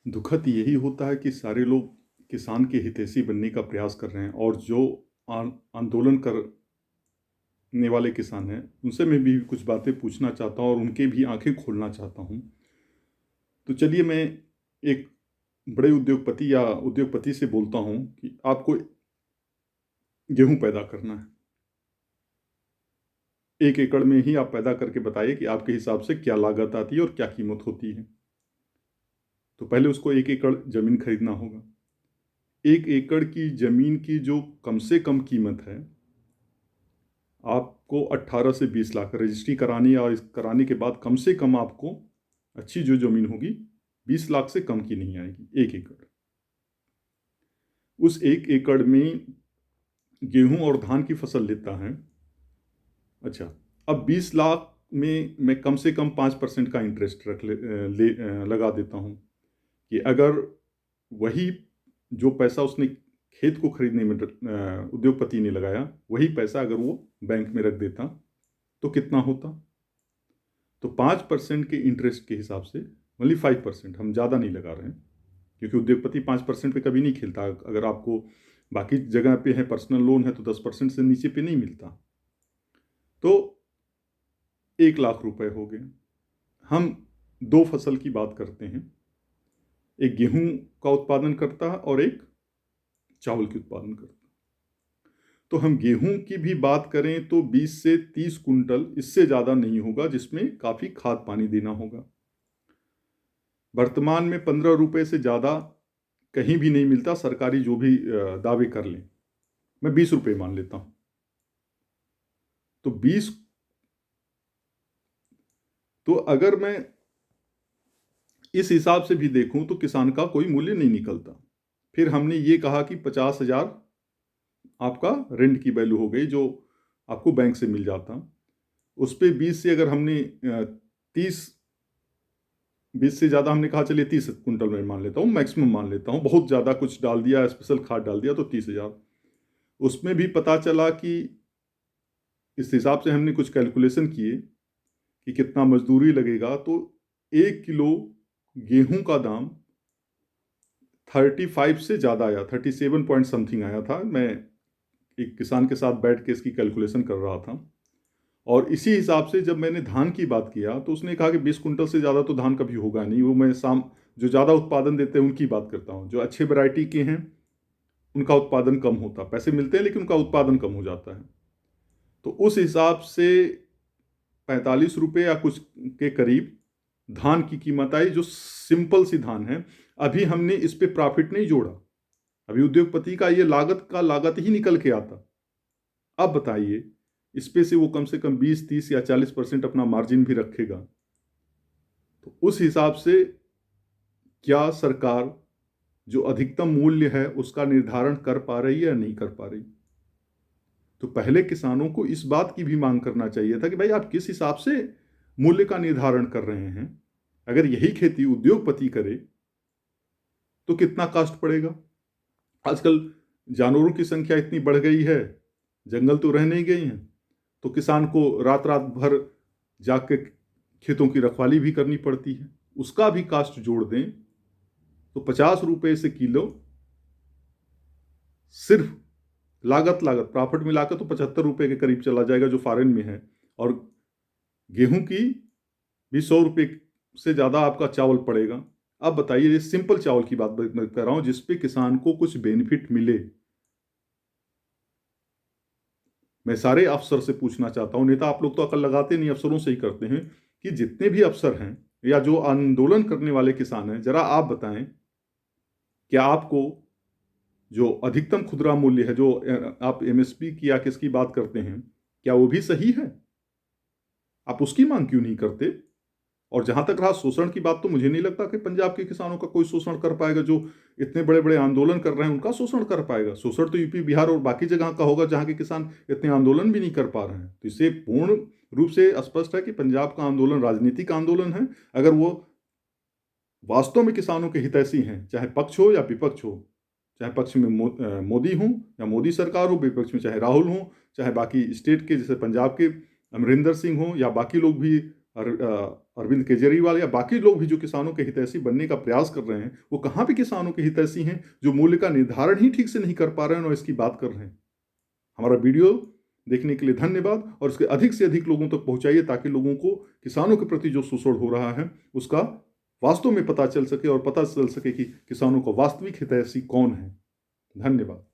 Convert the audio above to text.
दुखद यही होता है कि सारे लोग किसान के हितैषी बनने का प्रयास कर रहे हैं, और जो आंदोलन करने वाले किसान हैं उनसे मैं भी कुछ बातें पूछना चाहता हूँ और उनके भी आंखें खोलना चाहता हूँ। तो चलिए, मैं एक बड़े उद्योगपति या उद्योगपति से बोलता हूँ कि आपको गेहूं पैदा करना है। 1 एकड़ में ही आप पैदा करके बताइए कि आपके हिसाब से क्या लागत आती है और क्या कीमत होती है। तो पहले उसको 1 एकड़ जमीन खरीदना होगा। 1 एकड़ की जमीन की जो कम से कम कीमत है, आपको 18 से 20 लाख रजिस्ट्री करानी, और इस कराने के बाद कम से कम आपको अच्छी जो जमीन होगी 20 लाख से कम की नहीं आएगी 1 एकड़। उस 1 एकड़ में गेहूं और धान की फसल लेता है। अच्छा, अब 20 लाख में मैं कम से कम 5% का इंटरेस्ट लगा देता हूँ कि अगर वही जो पैसा उसने खेत को खरीदने में उद्योगपति ने लगाया, वही पैसा अगर वो बैंक में रख देता तो कितना होता। तो 5% के इंटरेस्ट के हिसाब से, ओनली 5%, हम ज़्यादा नहीं लगा रहे हैं, क्योंकि उद्योगपति 5% पे कभी नहीं खेलता। अगर आपको बाकी जगह पे है पर्सनल लोन है तो 10% से नीचे पे नहीं मिलता। तो 1 लाख रुपए हो गए। हम दो फसल की बात करते हैं, एक गेहूं का उत्पादन करता है और एक चावल की उत्पादन करता है। तो हम गेहूं की भी बात करें तो 20 से 30 कुंटल, इससे ज़्यादा नहीं होगा, जिसमें काफ़ी खाद पानी देना होगा। वर्तमान में 15 रुपये से ज़्यादा कहीं भी नहीं मिलता, सरकारी जो भी दावे कर लें। मैं 20 रुपये मान लेता हूँ। तो 20, तो अगर मैं इस हिसाब से भी देखूं तो किसान का कोई मूल्य नहीं निकलता। फिर हमने ये कहा कि 50,000 आपका रेंट की वैल्यू हो गई, जो आपको बैंक से मिल जाता। उस पर 20 से अगर हमने 30, 20 से ज़्यादा हमने कहा, चलिए 30 कुंटल में मान लेता हूँ, मैक्सिमम मान लेता हूँ, बहुत ज़्यादा कुछ डाल दिया, स्पेशल खाद डाल दिया तो 30,000। उसमें भी पता चला कि इस हिसाब से हमने कुछ कैलकुलेशन किए कि कितना मजदूरी लगेगा, तो 1 किलो गेहूं का दाम 35 से ज़्यादा आया, 37 पॉइंट समथिंग आया था। मैं एक किसान के साथ बैठ के इसकी कैलकुलेशन कर रहा था, और इसी हिसाब से जब मैंने धान की बात किया तो उसने कहा कि 20 कुंटल से ज़्यादा तो धान कभी होगा नहीं। वो मैं जो ज़्यादा उत्पादन देते हैं उनकी बात करता हूँ, जो अच्छे वैरायटी के हैं उनका उत्पादन कम होता, पैसे मिलते हैं लेकिन उनका उत्पादन कम हो जाता है। तो उस हिसाब से 45 रुपये या कुछ के करीब धान की कीमत आई, जो सिंपल सी धान है। अभी हमने इस पे प्रॉफिट नहीं जोड़ा, अभी उद्योगपति का ये लागत ही निकल के आता। अब बताइए, इस पे से वो कम से कम 20, 30 या 40% अपना मार्जिन भी रखेगा। तो उस हिसाब से क्या सरकार जो अधिकतम मूल्य है उसका निर्धारण कर पा रही है या नहीं कर पा रही। तो पहले किसानों को इस बात की भी मांग करना चाहिए था कि भाई आप किस हिसाब से मूल्य का निर्धारण कर रहे हैं। अगर यही खेती उद्योगपति करे तो कितना कास्ट पड़ेगा। आजकल जानवरों की संख्या इतनी बढ़ गई है, जंगल तो रह नहीं गए हैं, तो किसान को रात रात भर जाके खेतों की रखवाली भी करनी पड़ती है। उसका भी कास्ट जोड़ दें तो 50 रुपये से किलो सिर्फ लागत प्रॉफिट मिलाकर तो 75 रुपये के करीब चला जाएगा, जो फॉरेन में है। और गेहूं की भी 100 रुपये से ज़्यादा आपका चावल पड़ेगा। अब बताइए, ये सिंपल चावल की बात मैं कर रहा हूं जिसपे किसान को कुछ बेनिफिट मिले। मैं सारे अफसर से पूछना चाहता हूं, नेता आप लोग तो अकल लगाते नहीं, अफसरों से ही करते हैं, कि जितने भी अफसर हैं या जो आंदोलन करने वाले किसान हैं, जरा आप बताएं, क्या आपको जो अधिकतम खुदरा मूल्य है, जो आप एमएसपी की या किसकी बात करते हैं, क्या वो भी सही है? आप उसकी मांग क्यों नहीं करते? और जहां तक रहा शोषण की बात, तो मुझे नहीं लगता कि पंजाब के किसानों का कोई शोषण कर पाएगा। जो इतने बड़े बड़े आंदोलन कर रहे हैं उनका शोषण कर पाएगा? शोषण तो यूपी बिहार और बाकी जगह का होगा जहां के किसान इतने आंदोलन भी नहीं कर पा रहे हैं। तो इससे पूर्ण रूप से स्पष्ट है कि पंजाब का आंदोलन राजनीतिक आंदोलन है। अगर वो वास्तव में किसानों के हितैषी हैं, चाहे पक्ष हो या विपक्ष हो, चाहे पक्ष में मोदी हो या मोदी सरकार हो, विपक्ष में चाहे राहुल हो, चाहे बाकी स्टेट के जैसे पंजाब के अमरिंदर सिंह हो या बाकी लोग भी अरविंद केजरीवाल या बाकी लोग भी जो किसानों के हितैषी बनने का प्रयास कर रहे हैं, वो कहाँ पे किसानों के हितैषी हैं जो मूल्य का निर्धारण ही ठीक से नहीं कर पा रहे हैं और इसकी बात कर रहे हैं। हमारा वीडियो देखने के लिए धन्यवाद और इसके अधिक से अधिक लोगों तक पहुंचाइए ताकि लोगों को किसानों के प्रति जो शोषण हो रहा है उसका वास्तव में पता चल सके और पता चल सके कि किसानों का वास्तविक हितैषी कौन है। धन्यवाद।